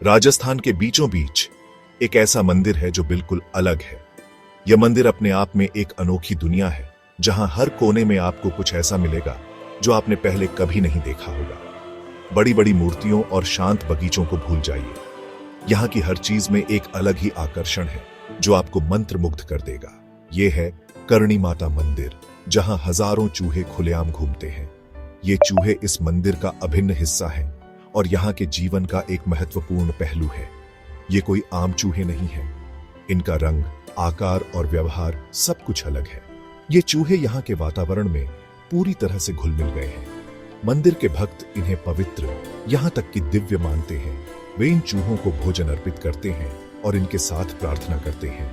राजस्थान के बीचों बीच एक ऐसा मंदिर है जो बिल्कुल अलग है। यह मंदिर अपने आप में एक अनोखी दुनिया है, जहां हर कोने में आपको कुछ ऐसा मिलेगा जो आपने पहले कभी नहीं देखा होगा। बड़ी बड़ी मूर्तियों और शांत बगीचों को भूल जाइए। यहाँ की हर चीज में एक अलग ही आकर्षण है जो आपको मंत्रमुग्ध कर देगा। ये है करणी माता मंदिर, जहां हजारों चूहे खुलेआम घूमते हैं। ये चूहे इस मंदिर का अभिन्न हिस्सा हैं और यहाँ के जीवन का एक महत्वपूर्ण पहलू है। ये कोई आम चूहे नहीं है। इनका रंग, आकार और व्यवहार सब कुछ अलग है। ये चूहे यहाँ के वातावरण में पूरी तरह से घुल मिल गए हैं। मंदिर के भक्त इन्हें पवित्र, यहाँ तक कि दिव्य मानते हैं। वे इन चूहों को भोजन अर्पित करते हैं और इनके साथ प्रार्थना करते हैं।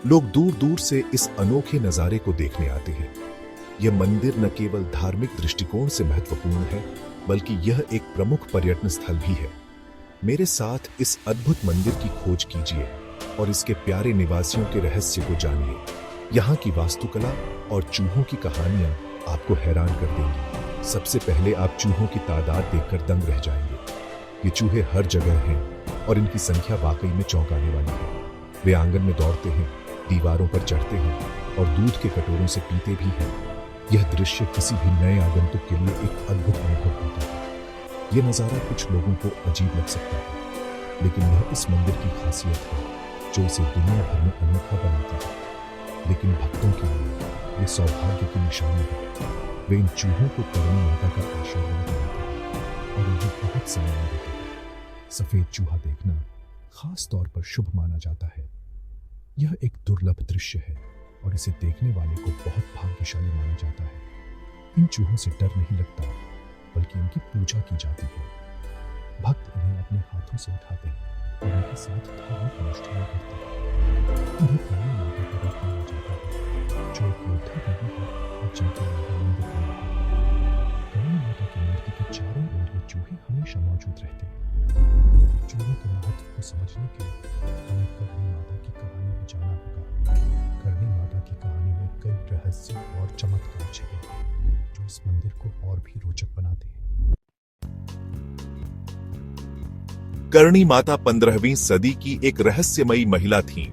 लोग दूर दूर से इस अनोखे नजारे को देखने आते हैं। यह मंदिर न केवल धार्मिक दृष्टिकोण से महत्वपूर्ण है, बल्कि यह एक प्रमुख पर्यटन स्थल भी है। मेरे साथ इस अद्भुत मंदिर की खोज कीजिए और इसके प्यारे निवासियों के रहस्य को जानिए। यहाँ की वास्तुकला और चूहों की कहानियां आपको हैरान कर देंगी। सबसे पहले आप चूहों की तादाद देखकर दंग रह जाएंगे। ये चूहे हर जगह हैं और इनकी संख्या वाकई में चौंकाने वाली है। वे आंगन में दौड़ते हैं, दीवारों पर चढ़ते हैं और दूध के कटोरों से पीते भी हैं। यह दृश्य किसी भी नए आगंतुक के लिए एक अद्भुत अनुभव होता है। यह नज़ारा कुछ लोगों को अजीब लग सकता है, लेकिन यह इस मंदिर की खासियत है जो इसे दुनिया भर में अनोखा बनाती है। लेकिन भक्तों के लिए ये सौभाग्य की निशानी है। वे इन चूहों को करणी माता का आशीर्वाद बनाते हैं और उन्हें बहुत सम्मान देते हैं। सफेद चूहा देखना खास तौर पर शुभ माना जाता है। यह एक दुर्लभ दृश्य है और इसे देखने वाले को बहुत भाग्यशाली माना जाता है। इन चूहों से डर नहीं लगता, बल्कि इनकी पूजा की जाती है। भक्त इन्हें अपने हाथों से उठाते हैं और इनके साथ धार्मिक अनुष्ठान करते हैं। इन्हें करणी माता का रूप माना जाता है, जो एक योद्धा देवी है और जिनके लिए मंदिर बना है। करणी माता की मूर्ति के चारों ओर ये चूहे हमेशा मौजूद रहते हैं। चूहों के महत्व को समझने के लिए हमें करणी माता की कहानी में जाना होगा। करणी माता की कहानी में कई रहस्य और चमत्कार छिपे हैं, जो इस मंदिर को और भी रोचक बनाते हैं। करणी माता 15वीं सदी की एक रहस्यमयी महिला थीं,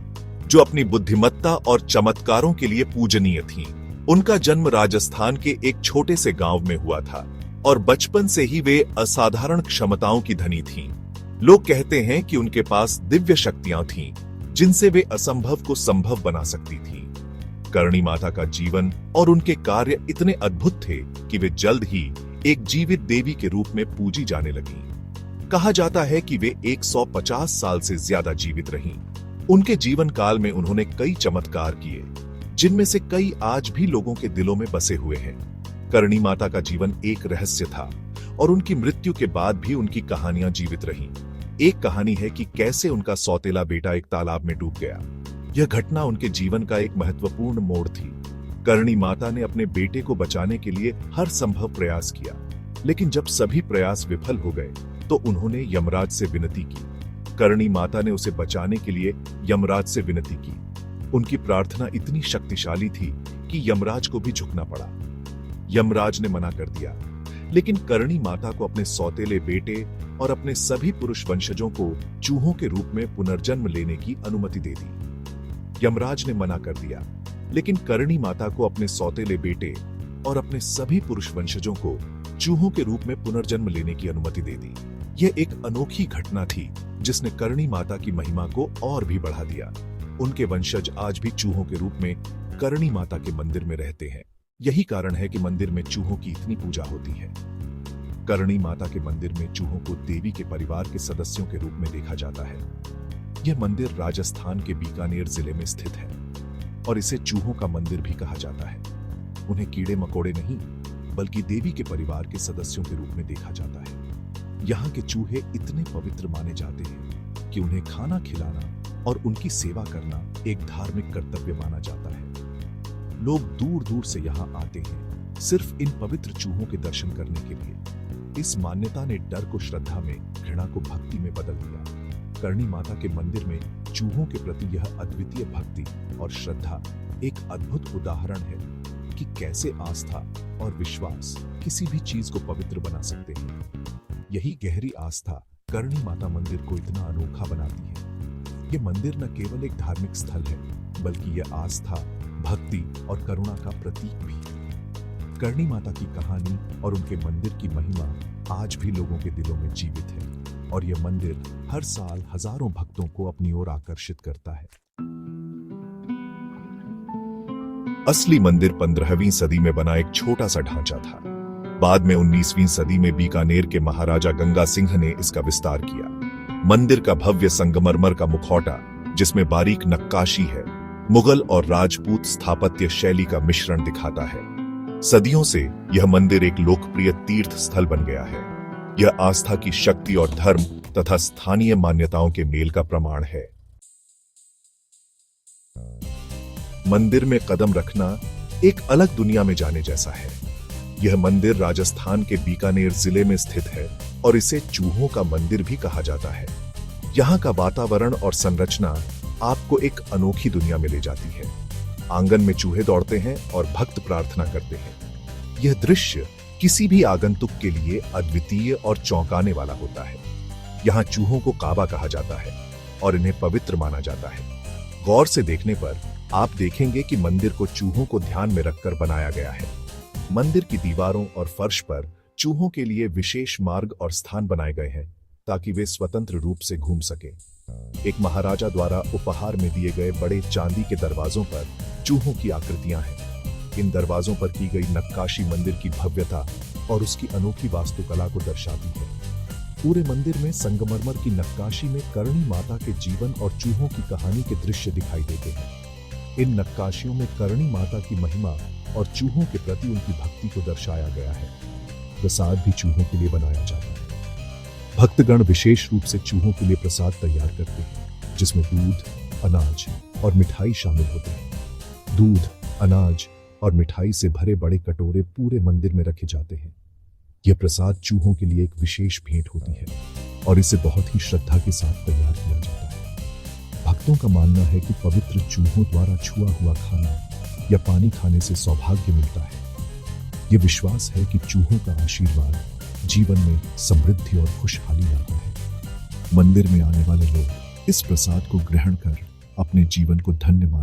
जो अपनी बुद्धिमत्ता और चमत्कारों के लिए पूजनीय थीं। उनका जन्म राजस्थान के एक छोटे से गांव में हुआ था और बचपन से ही वे असाधारण क्षमताओं की धनी थीं। लोग कहते हैं कि उनके पास दिव्य शक्तियां थीं, जिनसे वे असंभव को संभव बना सकती थीं। करणी माता का जीवन और उनके कार्य इतने अद्भुत थे कि वे जल्द ही एक जीवित देवी के रूप में पूजी जाने लगीं। कहा जाता है कि वे 150 साल से ज्यादा जीवित रहीं। उनके जीवन काल में उन्होंने कई चमत्कार किए, जिनमें से कई आज भी लोगों के दिलों में बसे हुए हैं। करणी माता का जीवन एक रहस्य था और उनकी मृत्यु के बाद भी उनकी कहानियां जीवित रहीं। एक कहानी है कि कैसे उनका सौतेला बेटा एक तालाब में डूब गया। यह घटना उनके जीवन का एक महत्वपूर्ण मोड़ थी। करणी माता ने अपने बेटे को बचाने के लिए हर संभव प्रयास किया, लेकिन जब सभी प्रयास विफल हो गए तो उन्होंने यमराज से विनती की। करणी माता ने उसे बचाने के लिए यमराज से विनती की। उनकी प्रार्थना इतनी शक्तिशाली थी कि यमराज को भी झुकना पड़ा। यमराज ने मना कर दिया, लेकिन करणी माता को अपने सौतेले बेटे और अपने सभी पुरुष वंशजों को चूहों के रूप में पुनर्जन्म लेने की अनुमति दे दी। यमराज ने मना कर दिया, लेकिन करणी माता को अपने सौतेले बेटे और अपने सभी पुरुष वंशजों को चूहों के रूप में पुनर्जन्म लेने की अनुमति दे दी। यह एक अनोखी घटना थी जिसने करणी माता की महिमा को और भी बढ़ा दिया। उनके वंशज आज भी चूहों के रूप में करणी माता के मंदिर में रहते हैं। यही कारण है कि मंदिर में चूहों की इतनी पूजा होती है। करणी माता के मंदिर में चूहों को देवी के परिवार के सदस्यों के रूप में देखा जाता है। यह मंदिर राजस्थान के बीकानेर जिले में स्थित है और इसे चूहों का मंदिर भी कहा जाता है। उन्हें कीड़े मकोड़े नहीं, बल्कि देवी के परिवार के सदस्यों के रूप में देखा जाता है। यहाँ के चूहे इतने पवित्र माने जाते हैं कि उन्हें खाना खिलाना और उनकी सेवा करना एक धार्मिक कर्तव्य माना जाता है। लोग दूर दूर से यहाँ आते हैं सिर्फ इन पवित्र चूहों के दर्शन करने के लिए। इस मान्यता ने डर को श्रद्धा में, घृणा को भक्ति में बदल दिया। करणी माता के मंदिर में चूहों के प्रति यह अद्वितीय भक्ति और श्रद्धा एक अद्भुत उदाहरण है कि कैसे आस्था और विश्वास किसी भी चीज को पवित्र बना सकते हैं। यही गहरी आस्था करणी माता मंदिर को इतना अनोखा बनाती है? ये मंदिर न केवल एक धार्मिक स्थल है, बल्कि यह आस्था, भक्ति और करुणा का प्रतीक भी है। करणी माता की कहानी और उनके मंदिर की महिमा आज भी लोगों के दिलों में जीवित है और यह मंदिर हर साल हजारों भक्तों को अपनी ओर आकर्षित करता है। असली मंदिर 15वीं सदी में बना एक छोटा सा ढांचा था। बाद में 19वीं सदी में बीकानेर के महाराजा गंगा सिंह ने इसका विस्तार किया। मंदिर का भव्य संगमरमर का मुखौटा, जिसमें बारीक नक्काशी है, मुगल और राजपूत स्थापत्य शैली का मिश्रण दिखाता है। सदियों से यह मंदिर एक लोकप्रिय तीर्थ स्थल बन गया है। यह आस्था की शक्ति और धर्म तथा स्थानीय मान्यताओं के मेल का प्रमाण है। मंदिर में कदम रखना एक अलग दुनिया में जाने जैसा है। यह मंदिर राजस्थान के बीकानेर जिले में स्थित है और इसे चूहों का मंदिर भी कहा जाता है। यहाँ का वातावरण और संरचना आपको एक अनोखी दुनिया में ले जाती है। आंगन में चूहे दौड़ते हैं और भक्त प्रार्थना करते हैं। यह दृश्य किसी भी आगंतुक के लिए अद्वितीय और चौंकाने वाला होता है। यहाँ चूहों को काबा कहा जाता है और इन्हें पवित्र माना जाता है। गौर से देखने पर आप देखेंगे कि मंदिर को चूहों को ध्यान में रखकर बनाया गया है। मंदिर की दीवारों और फर्श पर चूहों के लिए विशेष मार्ग और स्थान बनाए गए हैं ताकि वे स्वतंत्र रूप से घूम सकें। एक महाराजा द्वारा उपहार में दिए गए बड़े चांदी के दरवाजों पर चूहों की आकृतियां हैं। इन दरवाजों पर की गई नक्काशी मंदिर की भव्यता और उसकी अनोखी वास्तुकला को दर्शाती है। पूरे मंदिर में संगमरमर की नक्काशी में करणी माता के जीवन और चूहों की कहानी के दृश्य दिखाई देते हैं। इन नक्काशियों में करणी माता की महिमा और चूहों के प्रति उनकी भक्ति को दर्शाया गया है। प्रसाद भी चूहों के लिए बनाया जाता है। भक्तगण विशेष रूप से चूहों के लिए प्रसाद तैयार करते हैं, जिसमें दूध, अनाज और मिठाई शामिल होते हैं। दूध, अनाज और मिठाई से भरे बड़े कटोरे पूरे मंदिर में रखे जाते हैं। यह प्रसाद चूहों के लिए एक विशेष भेंट होती है और इसे बहुत ही श्रद्धा के साथ तैयार किया जाता है। भक्तों का मानना है कि पवित्र चूहों द्वारा छुआ हुआ खाना या पानी खाने से सौभाग्य मिलता है। यह विश्वास है कि चूहों का आशीर्वाद जीवन में समृद्धि और खुशहाली लाता है। मंदिर में आने वाले लोग इस प्रसाद को ग्रहण कर अपने जीवन को धन्य मान